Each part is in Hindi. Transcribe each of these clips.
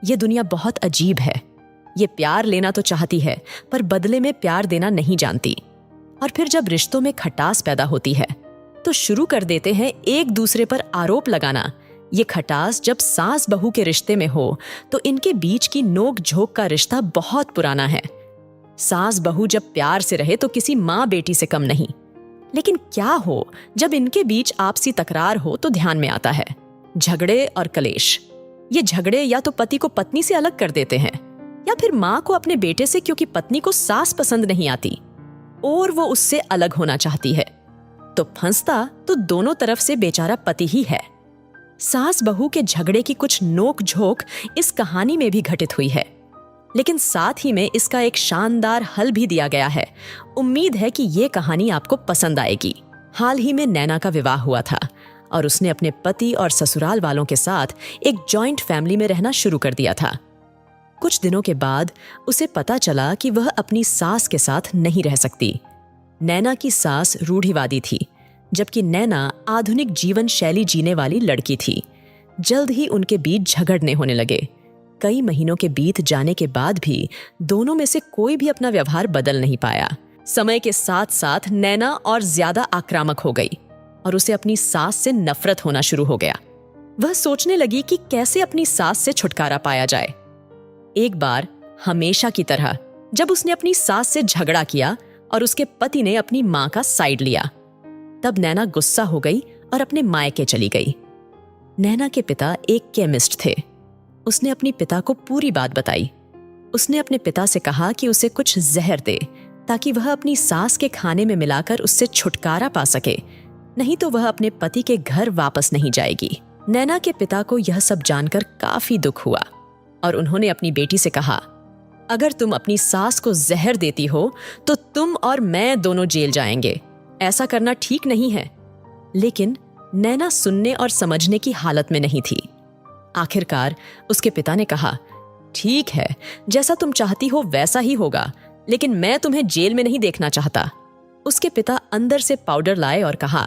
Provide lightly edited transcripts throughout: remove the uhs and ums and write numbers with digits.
ये दुनिया बहुत अजीब है। ये प्यार लेना तो चाहती है, पर बदले में प्यार देना नहीं जानती। और फिर जब रिश्तों में खटास पैदा होती है तो शुरू कर देते हैं एक दूसरे पर आरोप लगाना। ये खटास जब सास बहू के रिश्ते में हो तो इनके बीच की नोक झोंक का रिश्ता बहुत पुराना है। सास बहू जब प्यार से रहे तो किसी माँ बेटी से कम नहीं। लेकिन क्या हो जब इनके बीच आपसी तकरार हो तो ध्यान में आता है झगड़े और कलेश। ये झगड़े या तो पति को पत्नी से अलग कर देते हैं या फिर माँ को अपने बेटे से, क्योंकि पत्नी को सास पसंद नहीं आती और वो उससे अलग होना चाहती है। तो फंसता तो दोनों तरफ से बेचारा पति ही है। सास बहू के झगड़े की कुछ नोक झोंक इस कहानी में भी घटित हुई है, लेकिन साथ ही में इसका एक शानदार हल भी दिया गया है। उम्मीद है कि ये कहानी आपको पसंद आएगी। हाल ही में नैना का विवाह हुआ था और उसने अपने पति और ससुराल वालों के साथ एक जॉइंट फैमिली में रहना शुरू कर दिया था। कुछ दिनों के बाद उसे पता चला कि वह अपनी सास के साथ नहीं रह सकती। नैना की सास रूढ़िवादी थी, जबकि नैना आधुनिक जीवन शैली जीने वाली लड़की थी। जल्द ही उनके बीच झगड़ने होने लगे। कई महीनों के बीत जाने के बाद भी दोनों में से कोई भी अपना व्यवहार बदल नहीं पाया। समय के साथ साथ नैना और ज्यादा आक्रामक हो गई और उसे अपनी सास से नफरत होना शुरू हो गया। वह सोचने लगी कि कैसे अपनी सास से छुटकारा पाया जाए। एक बार हमेशा की तरह जब उसने अपनी सास से झगड़ा किया और उसके पति ने अपनी मां का साइड लिया, तब नैना गुस्सा हो गई और अपने मायके चली गई। नैना के पिता एक केमिस्ट थे। उसने अपने पिता को पूरी बात बताई। उसने अपने पिता से कहा कि उसे कुछ जहर दे ताकि वह अपनी सास के खाने में मिलाकर उससे छुटकारा पा सके, नहीं तो वह अपने पति के घर वापस नहीं जाएगी। नैना के पिता को यह सब जानकर काफी दुख हुआ और उन्होंने अपनी बेटी से कहा, अगर तुम अपनी सास को जहर देती हो तो तुम और मैं दोनों जेल जाएंगे। ऐसा करना ठीक नहीं है। लेकिन नैना सुनने और समझने की हालत में नहीं थी। आखिरकार उसके पिता ने कहा, ठीक है, जैसा तुम चाहती हो वैसा ही होगा, लेकिन मैं तुम्हें जेल में नहीं देखना चाहता। उसके पिता अंदर से पाउडर लाए और कहा,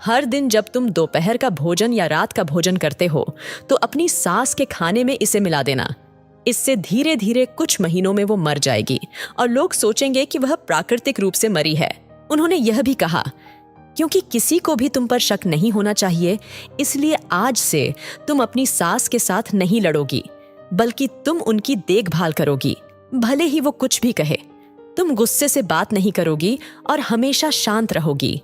हर दिन जब तुम दोपहर का भोजन या रात का भोजन करते हो तो अपनी सास के खाने में इसे मिला देना। इससे धीरे धीरे कुछ महीनों में वो मर जाएगी और लोग सोचेंगे कि वह प्राकृतिक रूप से मरी है। उन्होंने यह भी कहा, क्योंकि किसी को भी तुम पर शक नहीं होना चाहिए, इसलिए आज से तुम अपनी सास के साथ नहीं लड़ोगी, बल्कि तुम उनकी देखभाल करोगी, भले ही वो कुछ भी कहे। तुम गुस्से से बात नहीं करोगी और हमेशा शांत रहोगी।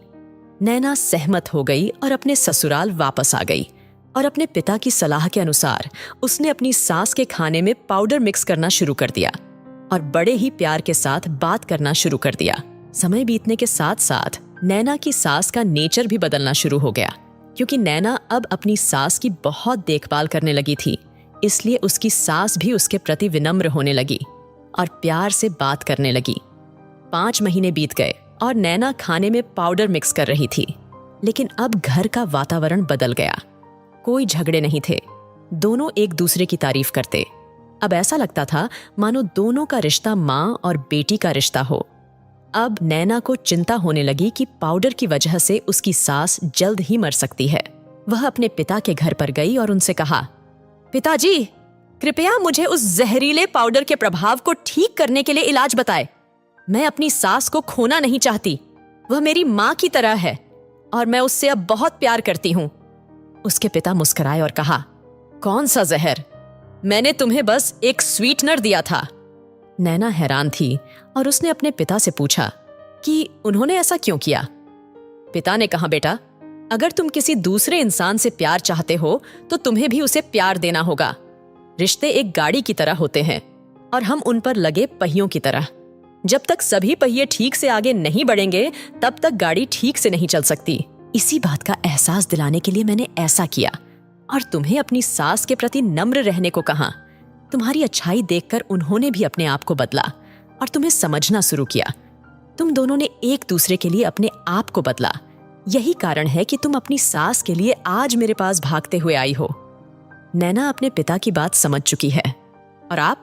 नैना सहमत हो गई और अपने ससुराल वापस आ गई और अपने पिता की सलाह के अनुसार उसने अपनी सास के खाने में पाउडर मिक्स करना शुरू कर दिया और बड़े ही प्यार के साथ बात करना शुरू कर दिया। समय बीतने के साथ साथ नैना की सास का नेचर भी बदलना शुरू हो गया, क्योंकि नैना अब अपनी सास की बहुत देखभाल करने लगी थी। इसलिए उसकी सास भी उसके प्रति विनम्र होने लगी और प्यार से बात करने लगी। 5 महीने बीत गए और नैना खाने में पाउडर मिक्स कर रही थी, लेकिन अब घर का वातावरण बदल गया। कोई झगड़े नहीं थे, दोनों एक दूसरे की तारीफ करते। अब ऐसा लगता था मानो दोनों का रिश्ता माँ और बेटी का रिश्ता हो। अब नैना को चिंता होने लगी कि पाउडर की वजह से उसकी सास जल्द ही मर सकती है। वह अपने पिता के घर पर गई और उनसे कहा, पिताजी, कृपया मुझे उस जहरीले पाउडर के प्रभाव को ठीक करने के लिए इलाज बताएं। मैं अपनी सास को खोना नहीं चाहती। वह मेरी माँ की तरह है और मैं उससे अब बहुत प्यार करती हूँ। उसके पिता मुस्कुराए और कहा, कौन सा जहर? मैंने तुम्हें बस एक स्वीटनर दिया था। नैना हैरान थी और उसने अपने पिता से पूछा कि उन्होंने ऐसा क्यों किया। पिता ने कहा, बेटा, अगर तुम किसी दूसरे इंसान से प्यार चाहते हो तो तुम्हें भी उसे प्यार देना होगा। रिश्ते एक गाड़ी की तरह होते हैं और हम उन पर लगे पहियों की तरह। जब तक सभी पहिए ठीक से आगे नहीं बढ़ेंगे तब तक गाड़ी ठीक से नहीं चल सकती। इसी बात का एहसास दिलाने के लिए मैंने ऐसा किया और तुम्हें अपनी सास के प्रति नम्र रहने को कहा। तुम्हारी अच्छाई देखकर उन्होंने भी अपने आप को बदला और तुम्हें समझना शुरू किया। तुम दोनों ने एक दूसरे के लिए अपने आप को बदला। यही कारण है कि तुम अपनी सास के लिए आज मेरे पास भागते हुए आई हो। नैना अपने पिता की बात समझ चुकी है और आप